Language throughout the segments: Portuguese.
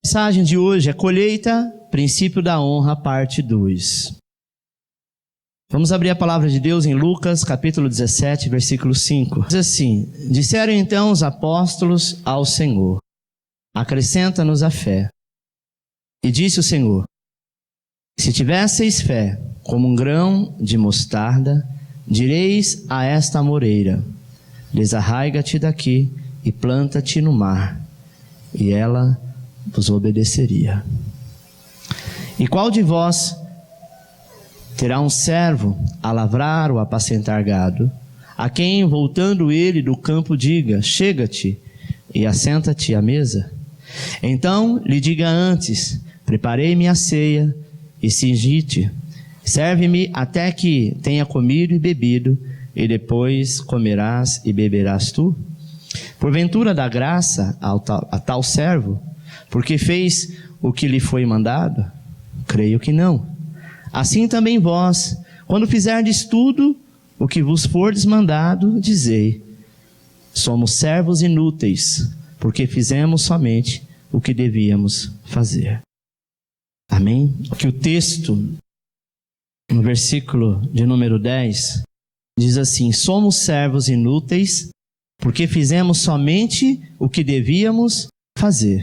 A mensagem de hoje é colheita, princípio da honra, parte 2. Vamos abrir a palavra de Deus em Lucas, capítulo 17, versículo 5. Diz assim: disseram então os apóstolos ao Senhor: acrescenta-nos a fé. E disse o Senhor: se tivesseis fé como um grão de mostarda, direis a esta amoreira: desarraiga-te daqui e planta-te no mar, e ela vos obedeceria. E qual de vós terá um servo a lavrar ou apacentar gado, a quem, voltando ele do campo, diga: chega-te e assenta-te à mesa? Então lhe diga antes: preparei-me a ceia e cingi-te, serve-me até que tenha comido e bebido, e depois comerás e beberás tu? Porventura dá graça a tal servo, porque fez o que lhe foi mandado? Creio que não. Assim também vós, quando fizerdes tudo o que vos fordes mandado, dizei: somos servos inúteis, porque fizemos somente o que devíamos fazer. Amém? Que o texto, no versículo de número 10, diz assim: somos servos inúteis, porque fizemos somente o que devíamos fazer.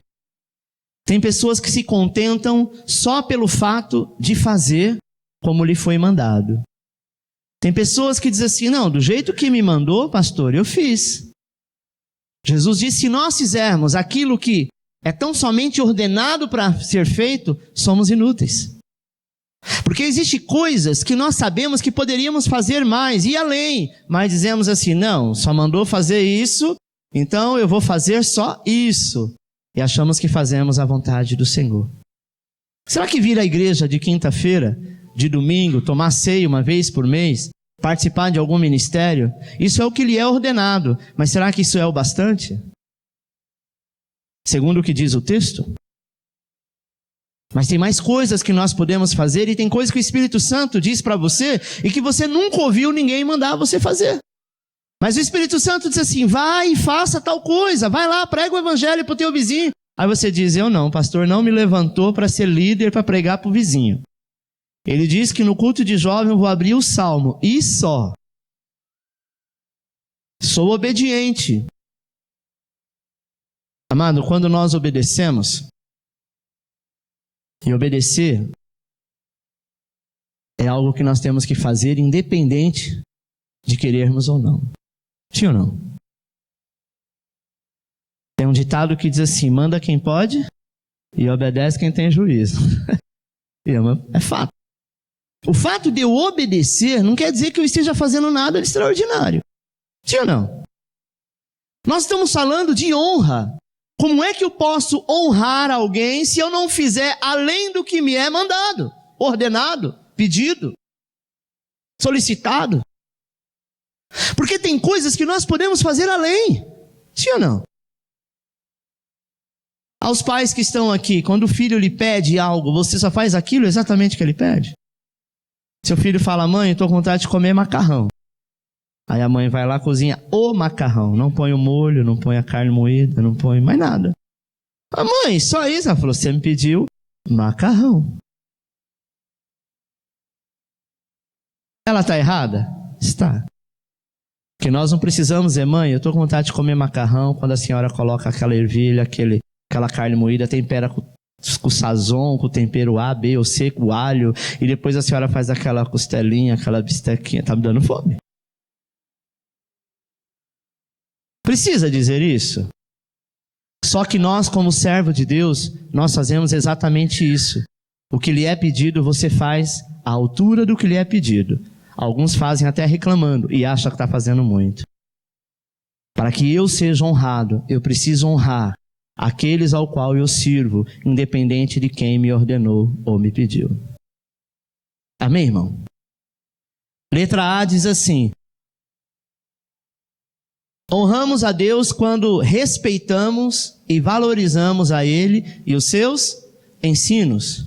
Tem pessoas que se contentam só pelo fato de fazer como lhe foi mandado. Tem pessoas que dizem assim: não, do jeito que me mandou, pastor, eu fiz. Jesus disse: se nós fizermos aquilo que é tão somente ordenado para ser feito, somos inúteis. Porque existem coisas que nós sabemos que poderíamos fazer mais, e além, mas dizemos assim: não, só mandou fazer isso, então eu vou fazer só isso. E achamos que fazemos a vontade do Senhor. Será que vir à igreja de quinta-feira, de domingo, tomar ceia uma vez por mês, participar de algum ministério, isso é o que lhe é ordenado, mas será que isso é o bastante? Segundo o que diz o texto? Mas tem mais coisas que nós podemos fazer, e tem coisas que o Espírito Santo diz para você e que você nunca ouviu ninguém mandar você fazer. Mas o Espírito Santo diz assim: vai e faça tal coisa, vai lá, prega o evangelho para o teu vizinho. Aí você diz: eu não, pastor não me levantou para ser líder, para pregar para o vizinho. Ele diz que no culto de jovem eu vou abrir o salmo, e só. Sou obediente. Amado, quando nós obedecemos, e obedecer é algo que nós temos que fazer independente de querermos ou não. Sim ou não? Tem um ditado que diz assim: manda quem pode e obedece quem tem juízo. É fato. O fato de eu obedecer não quer dizer que eu esteja fazendo nada de extraordinário. Sim ou não? Nós estamos falando de honra. Como é que eu posso honrar alguém se eu não fizer além do que me é mandado, ordenado, pedido, solicitado? Porque tem coisas que nós podemos fazer além. Sim ou não? Aos pais que estão aqui, quando o filho lhe pede algo, você só faz aquilo exatamente que ele pede? Seu filho fala: mãe, eu estou com vontade de comer macarrão. Aí a mãe vai lá, cozinha o macarrão. Não põe o molho, não põe a carne moída, não põe mais nada. A mãe, só isso? Ela falou: você me pediu macarrão. Ela está errada? Está. Porque nós não precisamos dizer: mãe, eu estou com vontade de comer macarrão, quando a senhora coloca aquela ervilha, aquela carne moída, tempera com sazon, com tempero A, B ou C, com alho, e depois a senhora faz aquela costelinha, aquela bistequinha. Está me dando fome. Precisa dizer isso? Só que nós, como servo de Deus, nós fazemos exatamente isso. O que lhe é pedido, você faz à altura do que lhe é pedido. Alguns fazem até reclamando e acham que está fazendo muito. Para que eu seja honrado, eu preciso honrar aqueles ao qual eu sirvo, independente de quem me ordenou ou me pediu. Amém, irmão? Letra A diz assim: honramos a Deus quando respeitamos e valorizamos a Ele e os seus ensinos.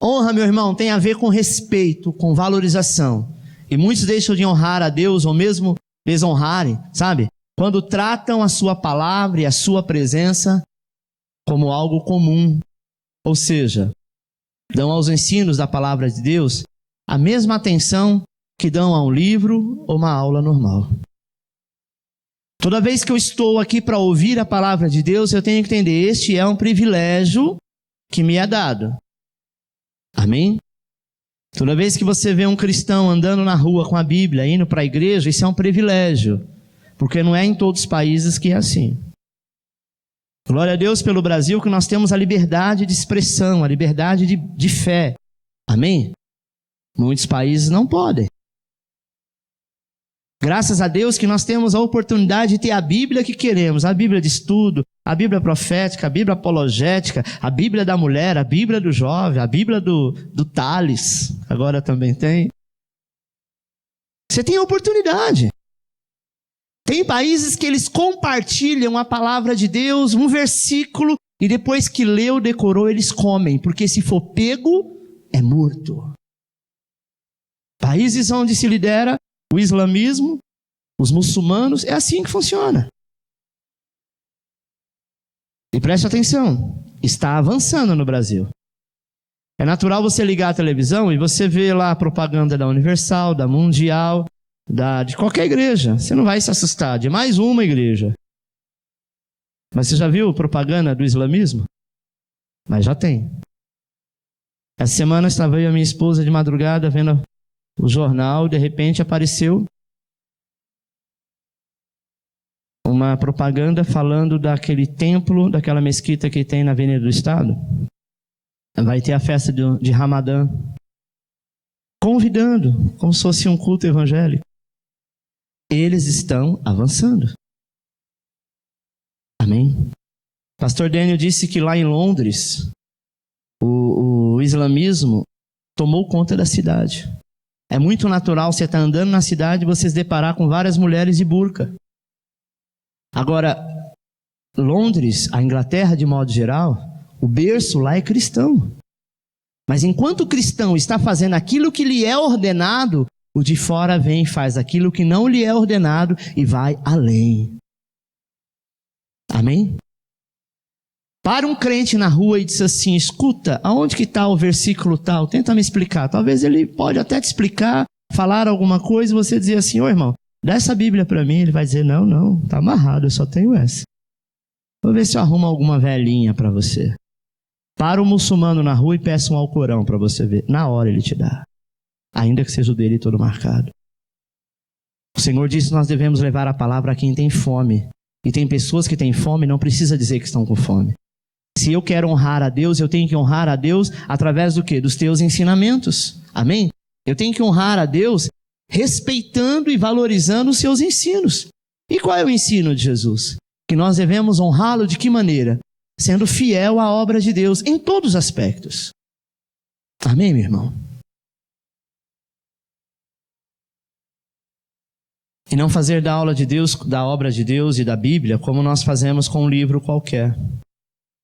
Honra, meu irmão, tem a ver com respeito, com valorização. E muitos deixam de honrar a Deus ou mesmo desonrarem, sabe? Quando tratam a sua palavra e a sua presença como algo comum. Ou seja, dão aos ensinos da palavra de Deus a mesma atenção que dão a um livro ou uma aula normal. Toda vez que eu estou aqui para ouvir a palavra de Deus, eu tenho que entender, este é um privilégio que me é dado. Amém? Toda vez que você vê um cristão andando na rua com a Bíblia, indo para a igreja, isso é um privilégio, porque não é em todos os países que é assim. Glória a Deus pelo Brasil, que nós temos a liberdade de expressão, a liberdade de fé. Amém? Muitos países não podem. Graças a Deus que nós temos a oportunidade de ter a Bíblia que queremos, a Bíblia de estudo, a Bíblia profética, a Bíblia apologética, a Bíblia da mulher, a Bíblia do jovem, a Bíblia do Tales, agora também tem. Você tem a oportunidade. Tem países que eles compartilham a palavra de Deus, um versículo, e depois que leu, decorou, eles comem, porque se for pego, é morto. Países onde se lidera o islamismo, os muçulmanos, é assim que funciona. E preste atenção, está avançando no Brasil. É natural você ligar a televisão e você vê lá a propaganda da Universal, da Mundial, de qualquer igreja. Você não vai se assustar, de mais uma igreja. Mas você já viu propaganda do islamismo? Mas já tem. Essa semana estava eu e a minha esposa de madrugada vendo o jornal, de repente apareceu uma propaganda falando daquele templo, daquela mesquita que tem na Avenida do Estado. Vai ter a festa de Ramadã. Convidando, como se fosse um culto evangélico. Eles estão avançando. Amém? Pastor Daniel disse que lá em Londres, o islamismo tomou conta da cidade. É muito natural você estar andando na cidade e você se deparar com várias mulheres de burca. Agora, Londres, a Inglaterra de modo geral, o berço lá é cristão. Mas enquanto o cristão está fazendo aquilo que lhe é ordenado, o de fora vem e faz aquilo que não lhe é ordenado e vai além. Amém? Para um crente na rua e diz assim, escuta, aonde que está o versículo tal? Tenta me explicar. Talvez ele pode até te explicar, falar alguma coisa e você dizer assim, ô irmão, dá essa Bíblia para mim. Ele vai dizer, não, está amarrado, eu só tenho essa. Vou ver se eu arrumo alguma velhinha para você. Para o muçulmano na rua e peça um Alcorão para você ver. Na hora ele te dá. Ainda que seja o dele todo marcado. O Senhor disse que nós devemos levar a palavra a quem tem fome. E tem pessoas que têm fome e não precisa dizer que estão com fome. Se eu quero honrar a Deus, eu tenho que honrar a Deus através do quê? Dos teus ensinamentos. Amém? Eu tenho que honrar a Deus respeitando e valorizando os seus ensinos. E qual é o ensino de Jesus? Que nós devemos honrá-lo de que maneira? Sendo fiel à obra de Deus em todos os aspectos. Amém, meu irmão? E não fazer da aula de Deus, da obra de Deus e da Bíblia como nós fazemos com um livro qualquer.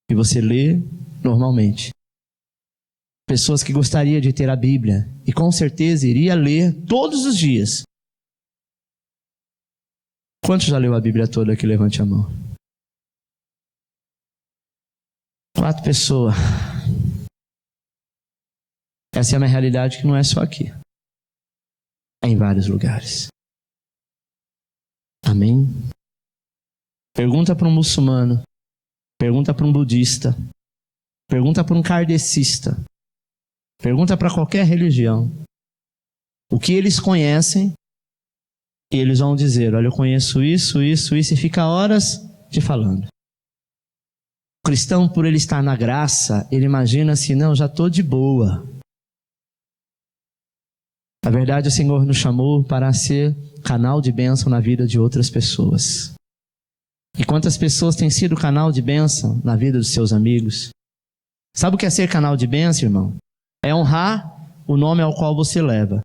Que você lê normalmente. Pessoas que gostariam de ter a Bíblia e com certeza iria ler todos os dias. Quantos já leu a Bíblia toda aqui? Levante a mão. 4 pessoas. Essa é uma realidade que não é só aqui. É em vários lugares. Amém? Pergunta para um muçulmano. Pergunta para um budista. Pergunta para um kardecista. Pergunta para qualquer religião. O que eles conhecem. E eles vão dizer, olha, eu conheço isso, isso, isso. E fica horas te falando. O cristão, por ele estar na graça, ele imagina assim, não, já estou de boa. Na verdade, o Senhor nos chamou para ser canal de bênção na vida de outras pessoas. E quantas pessoas têm sido canal de bênção na vida dos seus amigos? Sabe o que é ser canal de bênção, irmão? É honrar o nome ao qual você leva.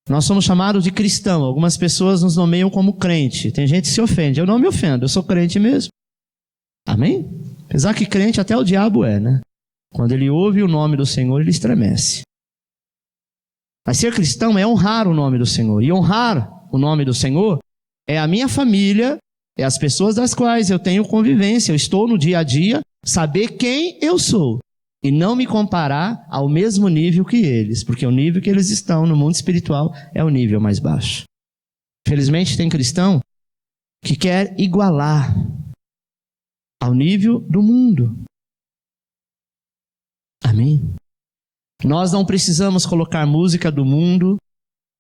Nós somos chamados de cristão. Algumas pessoas nos nomeiam como crente. Tem gente que se ofende. Eu não me ofendo, eu sou crente mesmo. Amém? Apesar que crente até o diabo é, né? Quando ele ouve o nome do Senhor, ele estremece. Mas ser cristão é honrar o nome do Senhor. E honrar o nome do Senhor é a minha família É as pessoas das quais eu tenho convivência, eu estou no dia a dia, saber quem eu sou. E não me comparar ao mesmo nível que eles, porque o nível que eles estão no mundo espiritual é o nível mais baixo. Felizmente tem cristão que quer igualar ao nível do mundo. Amém? Nós não precisamos colocar música do mundo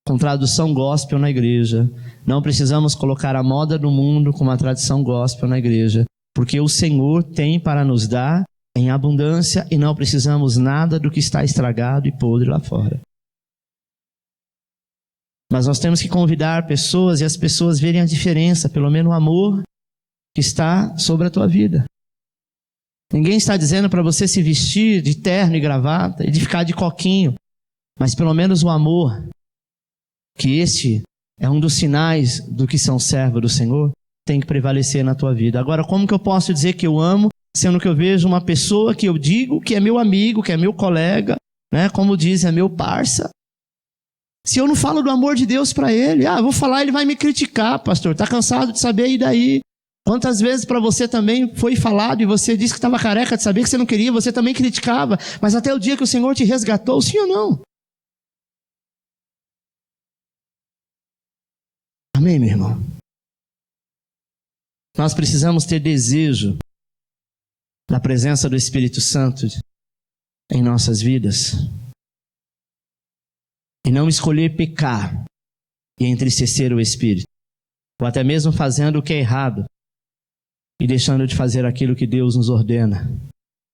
com tradução gospel na igreja. Não precisamos colocar a moda do mundo com uma tradição gospel na igreja. Porque o Senhor tem para nos dar em abundância e não precisamos nada do que está estragado e podre lá fora. Mas nós temos que convidar pessoas e as pessoas verem a diferença, pelo menos o amor que está sobre a tua vida. Ninguém está dizendo para você se vestir de terno e gravata e de ficar de coquinho, mas pelo menos o amor, que este é um dos sinais do que são servos do Senhor, tem que prevalecer na tua vida. Agora, como que eu posso dizer que eu amo, sendo que eu vejo uma pessoa que eu digo que é meu amigo, que é meu colega, né? Como dizem, é meu parça, se eu não falo do amor de Deus para ele? Eu vou falar, ele vai me criticar, pastor. Está cansado de saber, e daí? Quantas vezes para você também foi falado e você disse que estava careca de saber que você não queria, você também criticava, mas até o dia que o Senhor te resgatou, sim ou não? Amém, meu irmão? Nós precisamos ter desejo da presença do Espírito Santo em nossas vidas. E não escolher pecar e entristecer o Espírito. Ou até mesmo fazendo o que é errado e deixando de fazer aquilo que Deus nos ordena,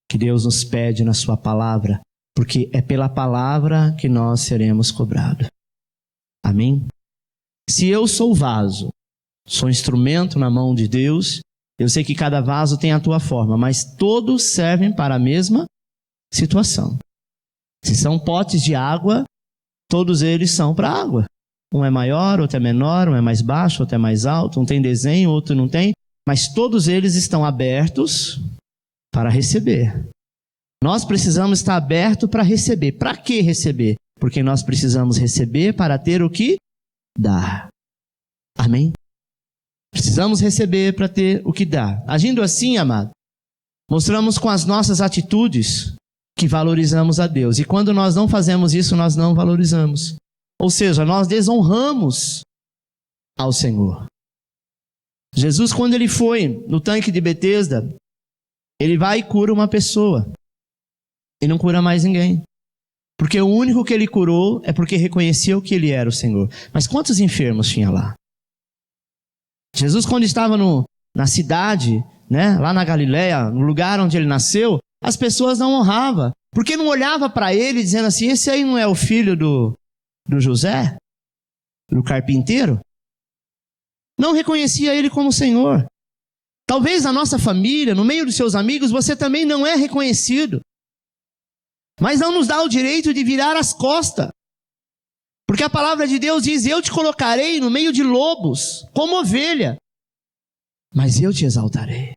que Deus nos pede na sua palavra, porque é pela palavra que nós seremos cobrados. Amém? Se eu sou vaso, sou instrumento na mão de Deus, eu sei que cada vaso tem a tua forma, mas todos servem para a mesma situação. Se são potes de água, todos eles são para água. Um é maior, outro é menor, um é mais baixo, outro é mais alto, um tem desenho, outro não tem, mas todos eles estão abertos para receber. Nós precisamos estar abertos para receber. Para que receber? Porque nós precisamos receber para ter o que dar. Amém? Precisamos receber para ter o que dar. Agindo assim, amado, mostramos com as nossas atitudes que valorizamos a Deus. E quando nós não fazemos isso, nós não valorizamos. Ou seja, nós desonramos ao Senhor. Jesus, quando ele foi no tanque de Betesda, ele vai e cura uma pessoa. E não cura mais ninguém. Porque o único que ele curou é porque reconheceu que ele era o Senhor. Mas quantos enfermos tinha lá? Jesus, quando estava na cidade, né, lá na Galileia, no lugar onde ele nasceu, as pessoas não honravam. Porque não olhava para ele dizendo assim, esse aí não é o filho do José? Do carpinteiro? Não reconhecia ele como Senhor. Talvez na nossa família, no meio dos seus amigos, você também não é reconhecido. Mas não nos dá o direito de virar as costas. Porque a palavra de Deus diz, eu te colocarei no meio de lobos, como ovelha, mas eu te exaltarei.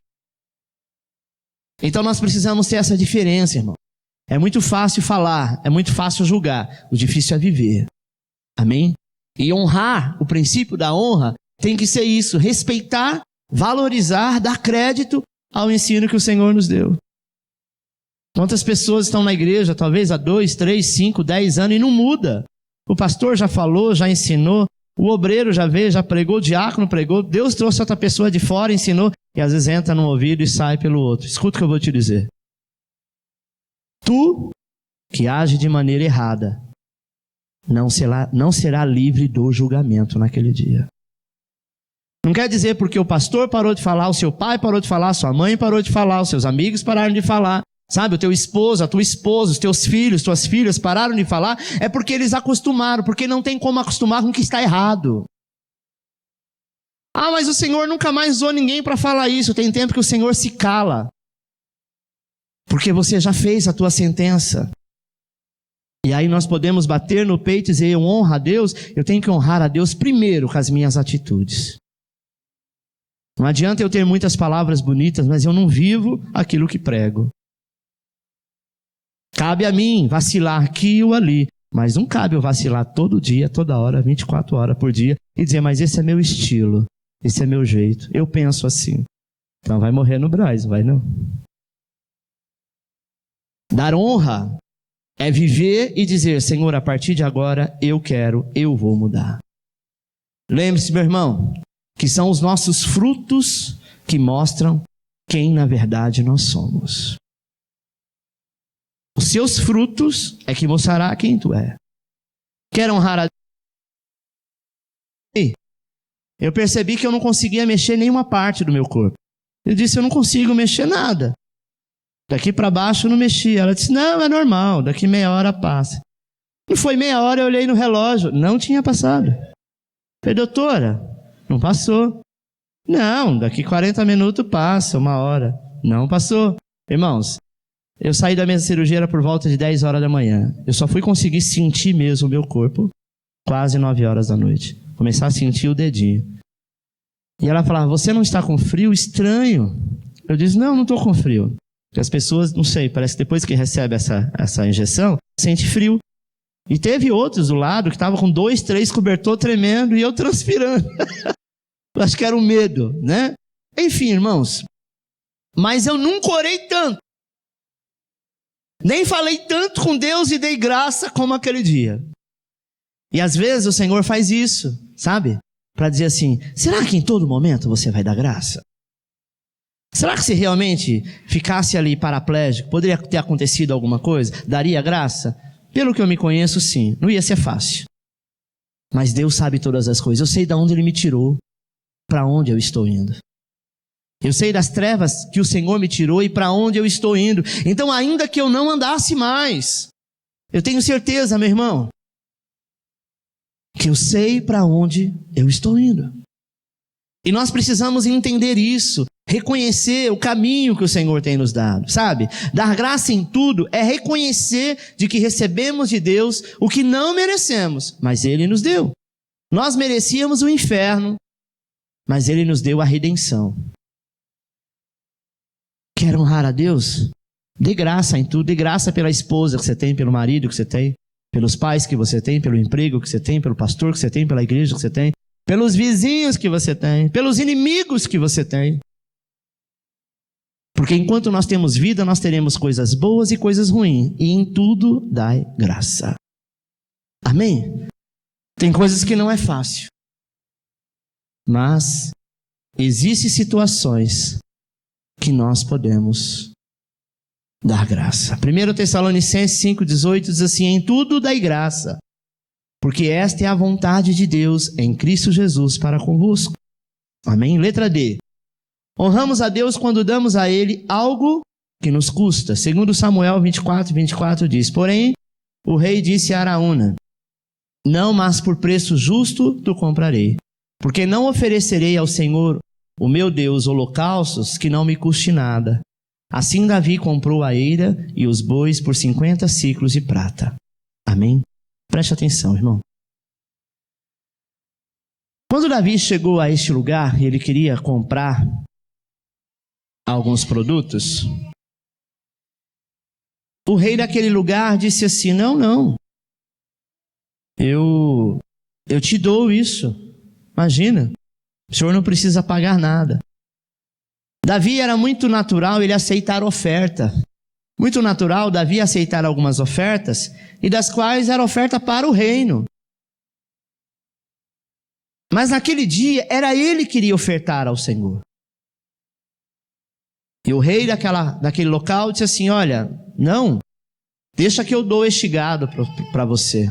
Então nós precisamos ter essa diferença, irmão. É muito fácil falar, é muito fácil julgar, o difícil é viver. Amém? E honrar, o princípio da honra, tem que ser isso, respeitar, valorizar, dar crédito ao ensino que o Senhor nos deu. Quantas pessoas estão na igreja, talvez há 2, 3, 5, 10 anos e não muda. O pastor já falou, já ensinou, o obreiro já veio, já pregou, o diácono pregou, Deus trouxe outra pessoa de fora, ensinou, e às vezes entra num ouvido e sai pelo outro. Escuta o que eu vou te dizer. Tu, que age de maneira errada, não será livre do julgamento naquele dia. Não quer dizer porque o pastor parou de falar, o seu pai parou de falar, sua mãe parou de falar, os seus amigos pararam de falar, sabe, o teu esposo, a tua esposa, os teus filhos, tuas filhas pararam de falar, é porque eles acostumaram, porque não tem como acostumar com o que está errado. Mas o Senhor nunca mais usou ninguém para falar isso. Tem tempo que o Senhor se cala, porque você já fez a tua sentença. E aí nós podemos bater no peito e dizer, eu honro a Deus, eu tenho que honrar a Deus primeiro com as minhas atitudes. Não adianta eu ter muitas palavras bonitas, mas eu não vivo aquilo que prego. Cabe a mim vacilar aqui ou ali, mas não cabe eu vacilar todo dia, toda hora, 24 horas por dia, e dizer, mas esse é meu estilo, esse é meu jeito, eu penso assim. Então vai morrer no Brás, não vai não. Dar honra é viver e dizer, Senhor, a partir de agora eu vou mudar. Lembre-se, meu irmão, que são os nossos frutos que mostram quem na verdade nós somos. Os seus frutos é que mostrará quem tu é. Quer honrar a Deus? Eu percebi que eu não conseguia mexer nenhuma parte do meu corpo. Eu disse, eu não consigo mexer nada. Daqui para baixo eu não mexia. Ela disse, não, é normal, daqui meia hora passa. Não foi meia hora, eu olhei no relógio, não tinha passado. Falei, doutora, não passou. Não, daqui 40 minutos passa, 1 hora. Não passou. Irmãos, eu saí da minha cirurgia era por volta de 10 horas da manhã. Eu só fui conseguir sentir mesmo o meu corpo quase 9 horas da noite. Começar a sentir o dedinho. E ela falava, você não está com frio? Estranho. Eu disse, não estou com frio. Porque as pessoas, não sei, parece que depois que recebe essa injeção, sente frio. E teve outros do lado que estavam com 2, 3 cobertor tremendo e eu transpirando. Acho que era o medo, né? Enfim, irmãos. Mas eu nunca orei tanto. Nem falei tanto com Deus e dei graça como aquele dia. E às vezes o Senhor faz isso, sabe? Para dizer assim, será que em todo momento você vai dar graça? Será que se realmente ficasse ali paraplégico, poderia ter acontecido alguma coisa? Daria graça? Pelo que eu me conheço, sim. Não ia ser fácil. Mas Deus sabe todas as coisas. Eu sei de onde Ele me tirou, para onde eu estou indo. Eu sei das trevas que o Senhor me tirou e para onde eu estou indo. Então, ainda que eu não andasse mais, eu tenho certeza, meu irmão, que eu sei para onde eu estou indo. E nós precisamos entender isso, reconhecer o caminho que o Senhor tem nos dado, sabe? Dar graça em tudo é reconhecer de que recebemos de Deus o que não merecemos, mas Ele nos deu. Nós merecíamos o inferno, mas Ele nos deu a redenção. Quer honrar a Deus? Dê graça em tudo, dê graça pela esposa que você tem, pelo marido que você tem, pelos pais que você tem, pelo emprego que você tem, pelo pastor que você tem, pela igreja que você tem, pelos vizinhos que você tem, pelos inimigos que você tem. Porque enquanto nós temos vida, nós teremos coisas boas e coisas ruins. E em tudo dai graça. Amém? Tem coisas que não é fácil. Mas existem situações que nós podemos dar graça. 1 Tessalonicenses 5,18 diz assim, em tudo dai graça, porque esta é a vontade de Deus em Cristo Jesus para convosco. Amém? Letra D. Honramos a Deus quando damos a Ele algo que nos custa. Segundo Samuel 24 diz, porém, o rei disse a Araúna, não, mas por preço justo tu comprarei, porque não oferecerei ao Senhor, o meu Deus, holocaustos que não me custe nada. Assim Davi comprou a eira e os bois por 50 siclos de prata. Amém? Preste atenção, irmão. Quando Davi chegou a este lugar e ele queria comprar alguns produtos, o rei daquele lugar disse assim, não, eu te dou isso, imagina, o senhor não precisa pagar nada. Davi era muito natural ele aceitar oferta, muito natural Davi aceitar algumas ofertas, e das quais era oferta para o reino. Mas naquele dia era ele que queria ofertar ao Senhor. E o rei daquele local disse assim, olha, não, deixa que eu dou este gado para você.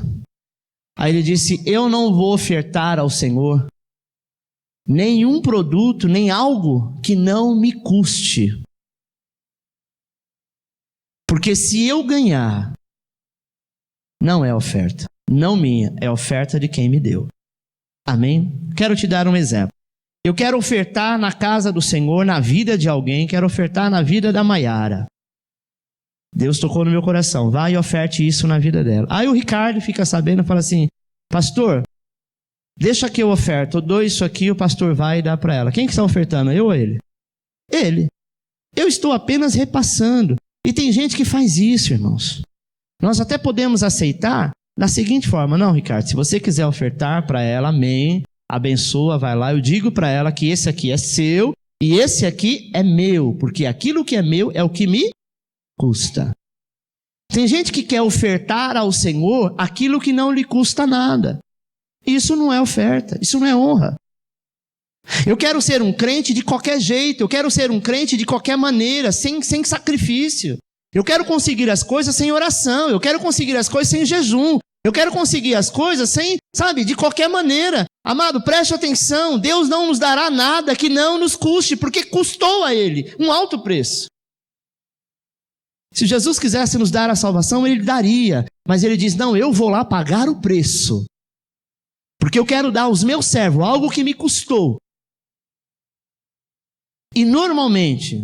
Aí ele disse, eu não vou ofertar ao Senhor nenhum produto, nem algo que não me custe. Porque se eu ganhar, não é oferta, não minha, é oferta de quem me deu. Amém? Quero te dar um exemplo. Eu quero ofertar na casa do Senhor, na vida de alguém, quero ofertar na vida da Maiara. Deus tocou no meu coração, vai e oferte isso na vida dela. Aí o Ricardo fica sabendo e fala assim, pastor, deixa que eu oferto, eu dou isso aqui, o pastor vai e dá para ela. Quem que está ofertando, eu ou ele? Ele. Eu estou apenas repassando. E tem gente que faz isso, irmãos. Nós até podemos aceitar da seguinte forma, não, Ricardo, se você quiser ofertar para ela, amém, abençoa, vai lá, eu digo para ela que esse aqui é seu e esse aqui é meu, porque aquilo que é meu é o que me custa. Tem gente que quer ofertar ao Senhor aquilo que não lhe custa nada. Isso não é oferta, isso não é honra. Eu quero ser um crente de qualquer jeito, eu quero ser um crente de qualquer maneira, sem sacrifício. Eu quero conseguir as coisas sem oração, eu quero conseguir as coisas sem jejum, eu quero conseguir as coisas sem, de qualquer maneira. Amado, preste atenção, Deus não nos dará nada que não nos custe, porque custou a Ele um alto preço. Se Jesus quisesse nos dar a salvação, Ele daria, mas Ele diz, não, eu vou lá pagar o preço, porque eu quero dar aos meus servos algo que me custou. E normalmente,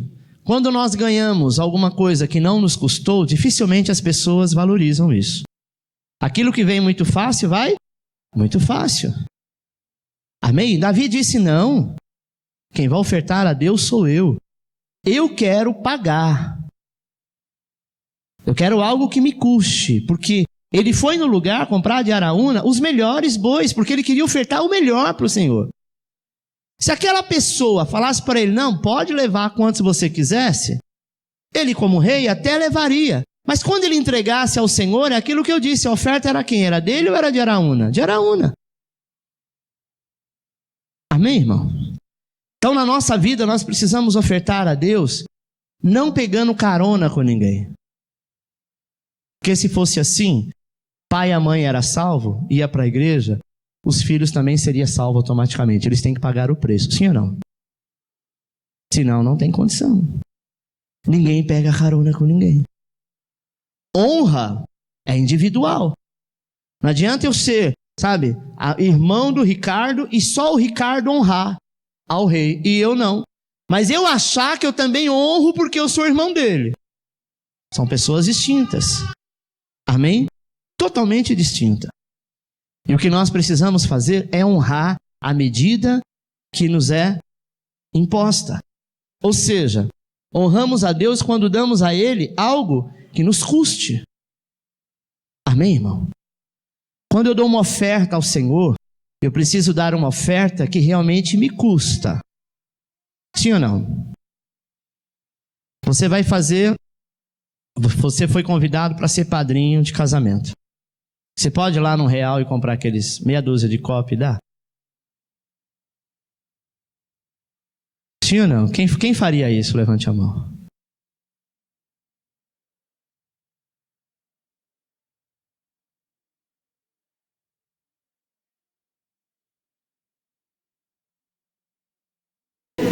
quando nós ganhamos alguma coisa que não nos custou, dificilmente as pessoas valorizam isso. Aquilo que vem muito fácil, vai muito fácil. Amém? Davi disse, não, quem vai ofertar a Deus sou eu. Eu quero pagar. Eu quero algo que me custe, porque ele foi no lugar comprar de Araúna os melhores bois, porque ele queria ofertar o melhor para o Senhor. Se aquela pessoa falasse para ele, não, pode levar quantos você quisesse, ele como rei até levaria. Mas quando ele entregasse ao Senhor, é aquilo que eu disse, a oferta era quem? Era dele ou era de Araúna? De Araúna. Amém, irmão? Então na nossa vida nós precisamos ofertar a Deus, não pegando carona com ninguém. Porque se fosse assim, pai e a mãe era salvo, ia para a igreja, os filhos também seriam salvos automaticamente. Eles têm que pagar o preço, sim ou não? Senão não tem condição. Ninguém pega carona com ninguém. Honra é individual. Não adianta eu ser, irmão do Ricardo e só o Ricardo honrar ao rei e eu não. Mas eu achar que eu também honro porque eu sou irmão dele. São pessoas distintas. Amém? Totalmente distinta. E o que nós precisamos fazer é honrar a medida que nos é imposta. Ou seja, honramos a Deus quando damos a Ele algo que nos custe. Amém, irmão? Quando eu dou uma oferta ao Senhor, eu preciso dar uma oferta que realmente me custa. Sim ou não? Você foi convidado para ser padrinho de casamento. Você pode ir lá no Real e comprar aqueles meia dúzia de copo e dar? Sim ou não? Quem faria isso? Levante a mão.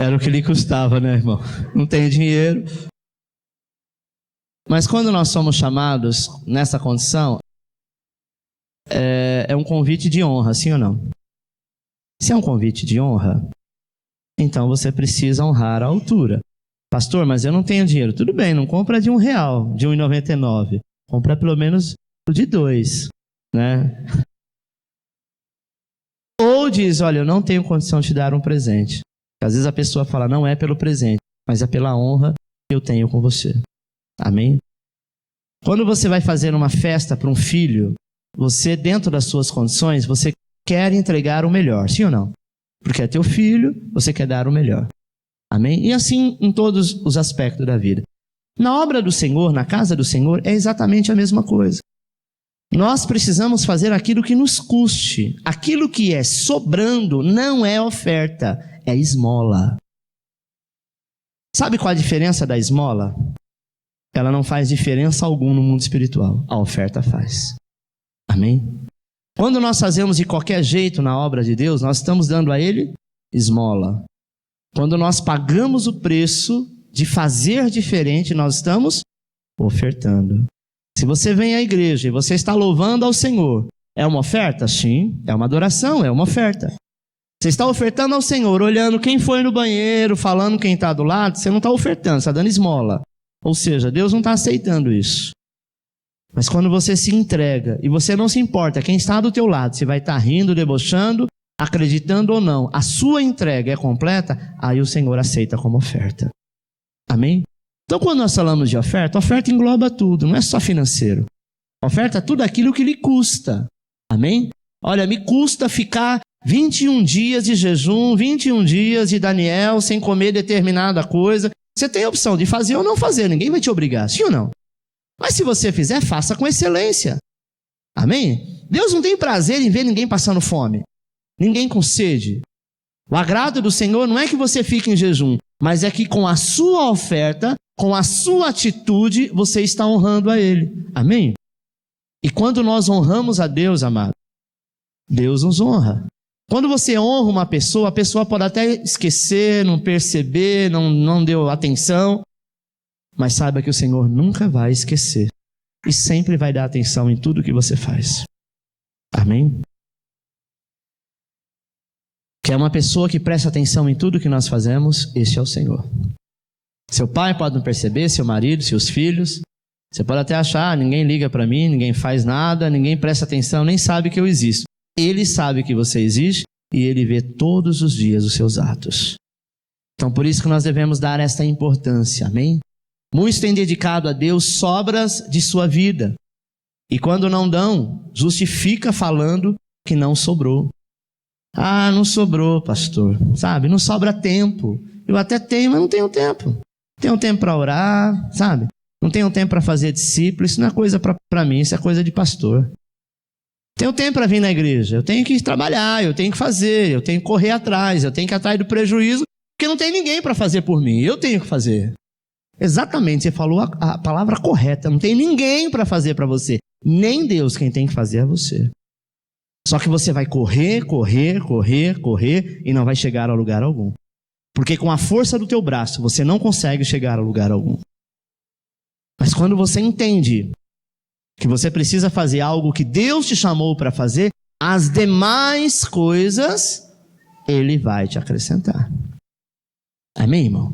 Era o que lhe custava, né, irmão? Não tem dinheiro. Mas quando nós somos chamados nessa condição, é um convite de honra, sim ou não? Se é um convite de honra, então você precisa honrar a altura. Pastor, mas eu não tenho dinheiro. Tudo bem, não compra de R$1, de R$1,99. Compra pelo menos de R$2, né? Ou diz, olha, eu não tenho condição de te dar um presente. Às vezes a pessoa fala, não é pelo presente, mas é pela honra que eu tenho com você. Amém? Quando você vai fazer uma festa para um filho, você, dentro das suas condições, você quer entregar o melhor, sim ou não? Porque é teu filho, você quer dar o melhor. Amém? E assim em todos os aspectos da vida. Na obra do Senhor, na casa do Senhor, é exatamente a mesma coisa. Nós precisamos fazer aquilo que nos custe. Aquilo que é sobrando não é oferta, é esmola. Sabe qual a diferença da esmola? Ela não faz diferença alguma no mundo espiritual. A oferta faz. Amém? Quando nós fazemos de qualquer jeito na obra de Deus, nós estamos dando a Ele esmola. Quando nós pagamos o preço de fazer diferente, nós estamos ofertando. Se você vem à igreja e você está louvando ao Senhor, é uma oferta? Sim. É uma adoração, é uma oferta. Você está ofertando ao Senhor, olhando quem foi no banheiro, falando quem está do lado, você não está ofertando, você está dando esmola. Ou seja, Deus não está aceitando isso. Mas quando você se entrega e você não se importa quem está do teu lado, se vai estar rindo, debochando, acreditando ou não, a sua entrega é completa, aí o Senhor aceita como oferta. Amém? Então quando nós falamos de oferta, a oferta engloba tudo, não é só financeiro. A oferta é tudo aquilo que lhe custa. Amém? Olha, me custa ficar 21 dias de jejum, 21 dias de Daniel sem comer determinada coisa. Você tem a opção de fazer ou não fazer, ninguém vai te obrigar, sim ou não? Mas se você fizer, faça com excelência. Amém? Deus não tem prazer em ver ninguém passando fome, ninguém com sede. O agrado do Senhor não é que você fique em jejum, mas é que com a sua oferta, com a sua atitude, você está honrando a Ele. Amém? E quando nós honramos a Deus, amado, Deus nos honra. Quando você honra uma pessoa, a pessoa pode até esquecer, não perceber, não deu atenção, mas saiba que o Senhor nunca vai esquecer e sempre vai dar atenção em tudo que você faz. Amém? Que é uma pessoa que presta atenção em tudo que nós fazemos, este é o Senhor. Seu pai pode não perceber, seu marido, seus filhos. Você pode até achar, ninguém liga para mim, ninguém faz nada, ninguém presta atenção, nem sabe que eu existo. Ele sabe que você existe e Ele vê todos os dias os seus atos. Então por isso que nós devemos dar esta importância, amém? Muitos têm dedicado a Deus sobras de sua vida. E quando não dão, justifica falando que não sobrou. Ah, não sobrou, pastor. Sabe, não sobra tempo. Eu até tenho, mas não tenho tempo. Tenho tempo para orar, sabe? Não tenho tempo para fazer discípulo. Isso não é coisa para mim, isso é coisa de pastor. Tenho tempo para vir na igreja. Eu tenho que trabalhar, eu tenho que fazer, eu tenho que correr atrás, eu tenho que ir atrás do prejuízo, porque não tem ninguém para fazer por mim. Eu tenho que fazer. Exatamente, você falou a palavra correta. Não tem ninguém para fazer para você. Nem Deus, quem tem que fazer é você. Só que você vai correr e não vai chegar a lugar algum. Porque com a força do teu braço, você não consegue chegar a lugar algum. Mas quando você entende que você precisa fazer algo que Deus te chamou para fazer, as demais coisas, Ele vai te acrescentar. Amém, irmão?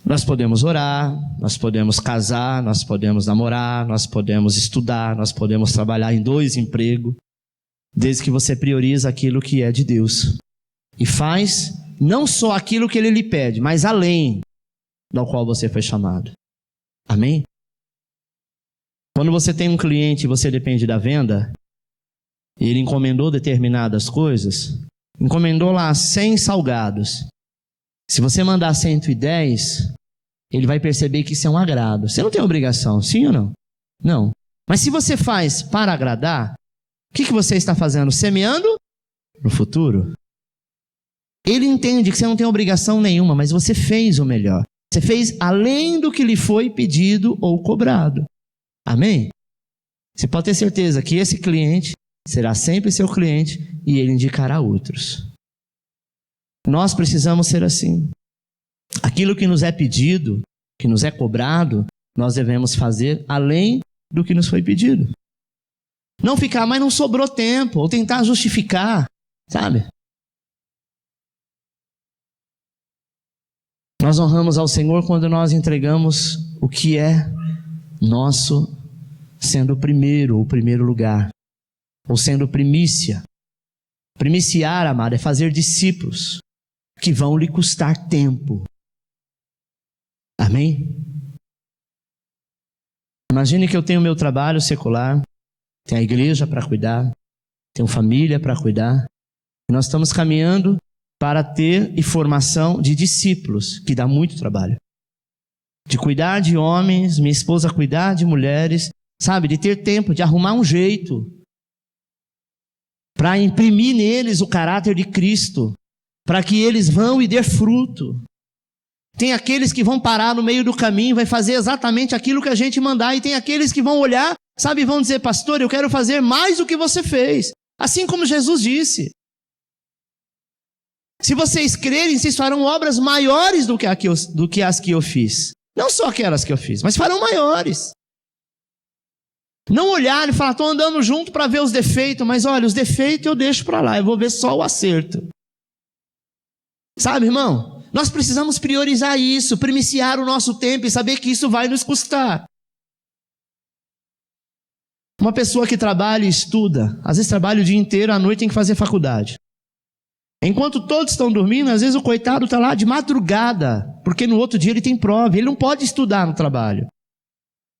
Nós podemos orar, nós podemos casar, nós podemos namorar, nós podemos estudar, nós podemos trabalhar em 2 empregos, desde que você prioriza aquilo que é de Deus. E faz não só aquilo que Ele lhe pede, mas além do qual você foi chamado. Amém? Quando você tem um cliente e você depende da venda, e ele encomendou determinadas coisas, encomendou lá 100 salgados. Se você mandar 110, ele vai perceber que isso é um agrado. Você não tem obrigação, sim ou não? Não. Mas se você faz para agradar, o que você está fazendo? Semeando no futuro. Ele entende que você não tem obrigação nenhuma, mas você fez o melhor. Você fez além do que lhe foi pedido ou cobrado. Amém? Você pode ter certeza que esse cliente será sempre seu cliente e ele indicará outros. Nós precisamos ser assim. Aquilo que nos é pedido, que nos é cobrado, nós devemos fazer além do que nos foi pedido. Não ficar, mas não sobrou tempo, ou tentar justificar, sabe? Nós honramos ao Senhor quando nós entregamos o que é nosso, sendo o primeiro lugar, ou sendo primícia. Primiciar, amado, é fazer discípulos que vão lhe custar tempo. Amém? Imagine que eu tenho meu trabalho secular, tenho a igreja para cuidar, tenho família para cuidar, e nós estamos caminhando para ter e formação de discípulos, que dá muito trabalho. De cuidar de homens, minha esposa cuidar de mulheres, sabe? De ter tempo, de arrumar um jeito para imprimir neles o caráter de Cristo, para que eles vão e dê fruto. Tem aqueles que vão parar no meio do caminho, vai fazer exatamente aquilo que a gente mandar, e tem aqueles que vão olhar, sabe, e vão dizer: pastor, eu quero fazer mais do que você fez. Assim como Jesus disse. Se vocês crerem, vocês farão obras maiores do que as que eu fiz. Não só aquelas que eu fiz, mas farão maiores. Não olhar e falar: estou andando junto para ver os defeitos, mas olha, os defeitos eu deixo para lá, eu vou ver só o acerto. Sabe, irmão? Nós precisamos priorizar isso, primiciar o nosso tempo e saber que isso vai nos custar. Uma pessoa que trabalha e estuda, às vezes trabalha o dia inteiro, à noite tem que fazer faculdade. Enquanto todos estão dormindo, às vezes o coitado está lá de madrugada, porque no outro dia ele tem prova, ele não pode estudar no trabalho.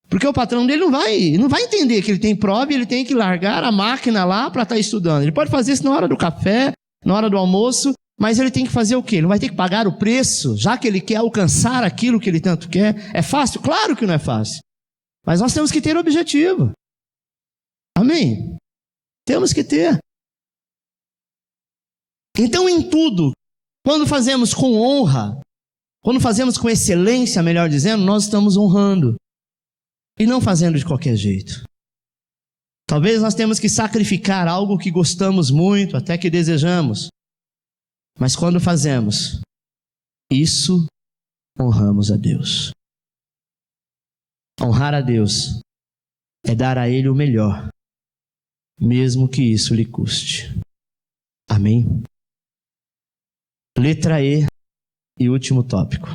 Porque o patrão dele não vai entender que ele tem prova e ele tem que largar a máquina lá para estar estudando. Ele pode fazer isso na hora do café, na hora do almoço, mas ele tem que fazer o quê? Ele vai ter que pagar o preço, já que ele quer alcançar aquilo que ele tanto quer. É fácil? Claro que não é fácil. Mas nós temos que ter objetivo. Amém? Temos que ter. Então, em tudo, quando fazemos com honra, quando fazemos com excelência, melhor dizendo, nós estamos honrando. E não fazendo de qualquer jeito. Talvez nós temos que sacrificar algo que gostamos muito, até que desejamos. Mas quando fazemos, isso honramos a Deus. Honrar a Deus é dar a Ele o melhor, mesmo que isso lhe custe. Amém? Letra E e último tópico.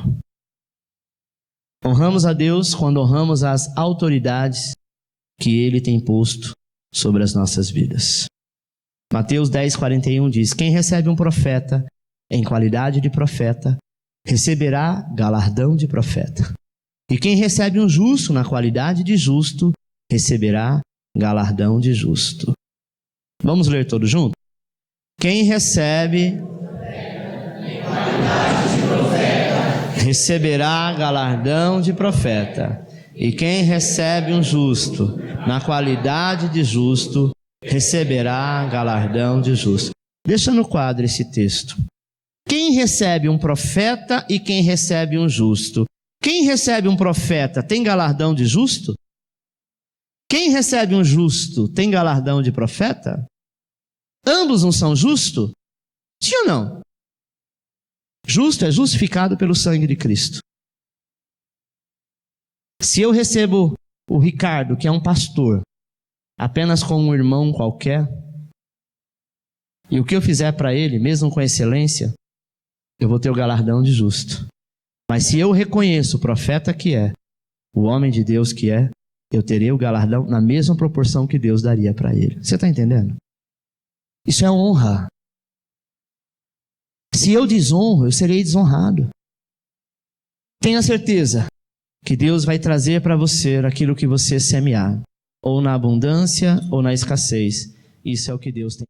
Honramos a Deus quando honramos as autoridades que Ele tem posto sobre as nossas vidas. Mateus 10:41 diz: quem recebe um profeta em qualidade de profeta, receberá galardão de profeta. E quem recebe um justo na qualidade de justo, receberá galardão de justo. Vamos ler todos juntos? Quem recebe receberá galardão de profeta, e quem recebe um justo na qualidade de justo, receberá galardão de justo. Deixa no quadro esse texto. Quem recebe um profeta e quem recebe um justo? Quem recebe um profeta tem galardão de justo? Quem recebe um justo tem galardão de profeta? Ambos não são justos? Sim ou não? Justo é justificado pelo sangue de Cristo. Se eu recebo o Ricardo, que é um pastor, apenas como um irmão qualquer, e o que eu fizer para ele, mesmo com excelência, eu vou ter o galardão de justo. Mas se eu reconheço o profeta que é, o homem de Deus que é, eu terei o galardão na mesma proporção que Deus daria para ele. Você está entendendo? Isso é honra. Se eu desonro, eu serei desonrado. Tenha certeza que Deus vai trazer para você aquilo que você semear, ou na abundância ou na escassez. Isso é o que Deus tem.